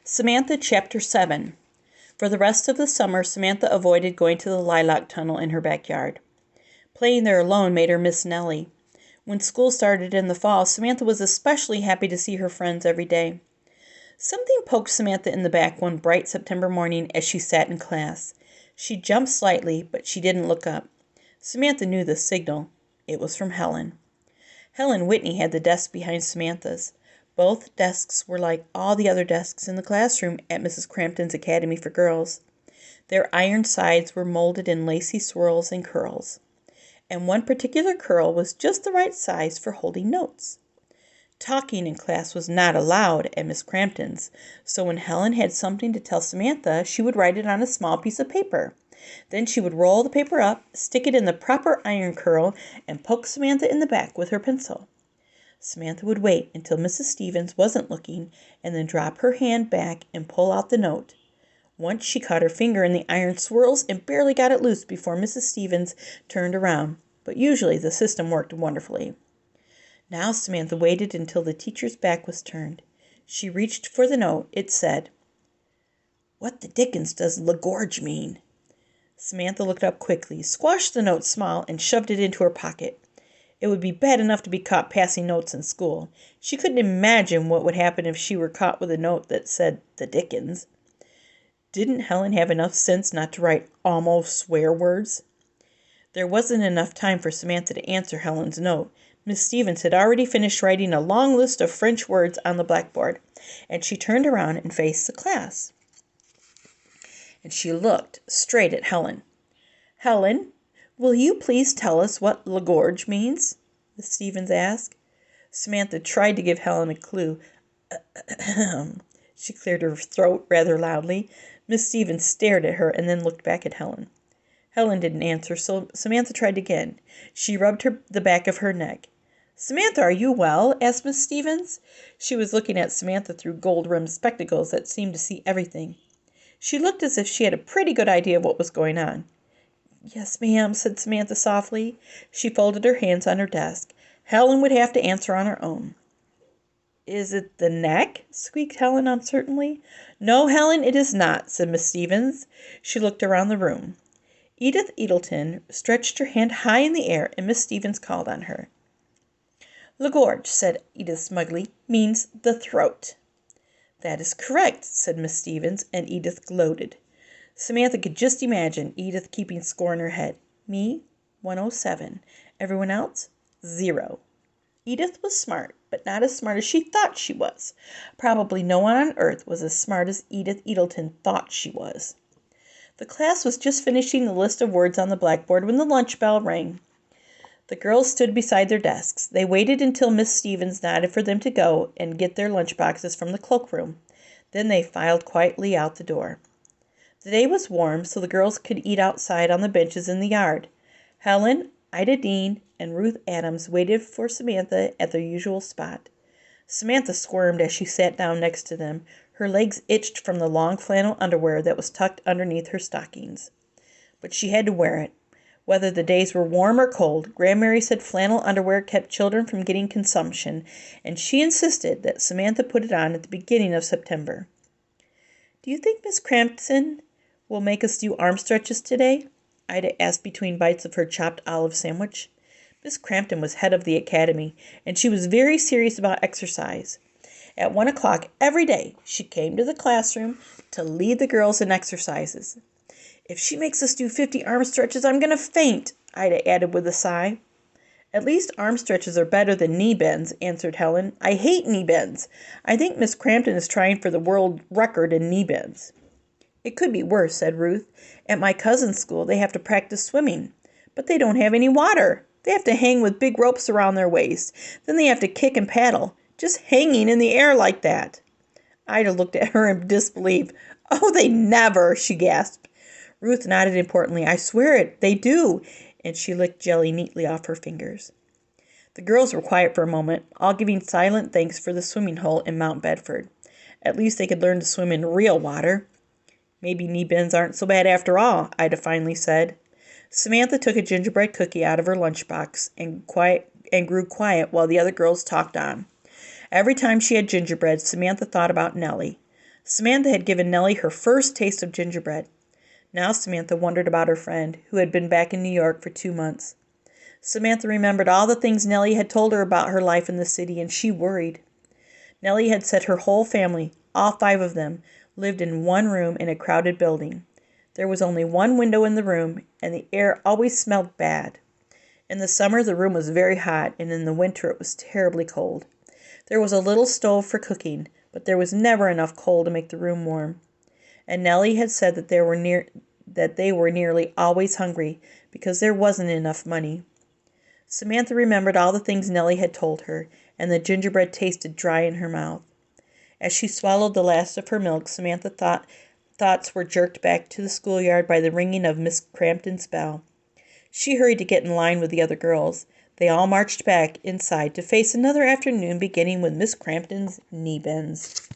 Samantha Chapter 7. For the rest of the summer, Samantha avoided going to the lilac tunnel in her backyard. Playing there alone made her miss Nellie. When school started in the fall, Samantha was especially happy to see her friends every day. Something poked Samantha in the back one bright September morning as she sat in class. She jumped slightly, but she didn't look up. Samantha knew the signal. It was from Helen. Helen Whitney had the desk behind Samantha's. Both desks were like all the other desks in the classroom at Mrs. Crampton's Academy for Girls. Their iron sides were molded in lacy swirls and curls, and one particular curl was just the right size for holding notes. Talking in class was not allowed at Miss Crampton's, so when Helen had something to tell Samantha, she would write it on a small piece of paper. Then she would roll the paper up, stick it in the proper iron curl, and poke Samantha in the back with her pencil. Samantha would wait until Mrs. Stevens wasn't looking, and then drop her hand back and pull out the note. Once she caught her finger in the iron swirls and barely got it loose before Mrs. Stevens turned around, but usually the system worked wonderfully. Now Samantha waited until the teacher's back was turned. She reached for the note. It said, "What the dickens does Lagorge mean?" Samantha looked up quickly, squashed the note small, and shoved it into her pocket. It would be bad enough to be caught passing notes in school. She couldn't imagine what would happen if she were caught with a note that said the dickens. Didn't Helen have enough sense not to write almost swear words? There wasn't enough time for Samantha to answer Helen's note. Miss Stevens had already finished writing a long list of French words on the blackboard, and she turned around and faced the class. And she looked straight at Helen. "Helen, will you please tell us what Lagorge means?" Miss Stevens asked. Samantha tried to give Helen a clue. She cleared her throat rather loudly. Miss Stevens stared at her and then looked back at Helen. Helen didn't answer, so Samantha tried again. She rubbed the back of her neck. "Samantha, are you well?" asked Miss Stevens. She was looking at Samantha through gold-rimmed spectacles that seemed to see everything. She looked as if she had a pretty good idea of what was going on. "Yes, ma'am," said Samantha softly. She folded her hands on her desk. Helen would have to answer on her own. "Is it the neck?" squeaked Helen uncertainly. "No, Helen, it is not," said Miss Stevens. She looked around the room. Edith Edelton stretched her hand high in the air, and Miss Stevens called on her. "Lagorge," said Edith smugly, "means the throat." "That is correct," said Miss Stevens, and Edith gloated. Samantha could just imagine Edith keeping score in her head. Me, 107. Everyone else, 0. Edith was smart, but not as smart as she thought she was. Probably no one on earth was as smart as Edith Edelton thought she was. The class was just finishing the list of words on the blackboard when the lunch bell rang. The girls stood beside their desks. They waited until Miss Stevens nodded for them to go and get their lunch boxes from the cloakroom. Then they filed quietly out the door. The day was warm, so the girls could eat outside on the benches in the yard. Helen, Ida Dean, and Ruth Adams waited for Samantha at their usual spot. Samantha squirmed as she sat down next to them. Her legs itched from the long flannel underwear that was tucked underneath her stockings. But she had to wear it. Whether the days were warm or cold, Grandmary said flannel underwear kept children from getting consumption, and she insisted that Samantha put it on at the beginning of September. "Do you think Miss Crampton will make us do arm stretches today?" Ida asked between bites of her chopped olive sandwich. Miss Crampton was head of the academy, and she was very serious about exercise. At 1 o'clock every day, she came to the classroom to lead the girls in exercises. "If she makes us do 50 arm stretches, I'm going to faint," Ida added with a sigh. "At least arm stretches are better than knee bends," answered Helen. "I hate knee bends. I think Miss Crampton is trying for the world record in knee bends." "It could be worse," said Ruth. "At my cousin's school, they have to practice swimming, but they don't have any water. They have to hang with big ropes around their waist. Then they have to kick and paddle, just hanging in the air like that." Ida looked at her in disbelief. "Oh, they never!" she gasped. Ruth nodded importantly. "I swear it, they do," and she licked jelly neatly off her fingers. The girls were quiet for a moment, all giving silent thanks for the swimming hole in Mount Bedford. At least they could learn to swim in real water. "Maybe knee bends aren't so bad after all," Ida finally said. Samantha took a gingerbread cookie out of her lunchbox and grew quiet while the other girls talked on. Every time she had gingerbread, Samantha thought about Nellie. Samantha had given Nellie her first taste of gingerbread. Now Samantha wondered about her friend, who had been back in New York for 2 months. Samantha remembered all the things Nellie had told her about her life in the city, and she worried. Nellie had said her whole family, all 5 of them, lived in one room in a crowded building. There was only one window in the room, and the air always smelled bad. In the summer the room was very hot, and in the winter it was terribly cold. There was a little stove for cooking, but there was never enough coal to make the room warm. And Nellie had said that they were nearly always hungry because there wasn't enough money. Samantha remembered all the things Nellie had told her, and the gingerbread tasted dry in her mouth. As she swallowed the last of her milk, thoughts were jerked back to the schoolyard by the ringing of Miss Crampton's bell. She hurried to get in line with the other girls. They all marched back inside to face another afternoon beginning with Miss Crampton's knee bends.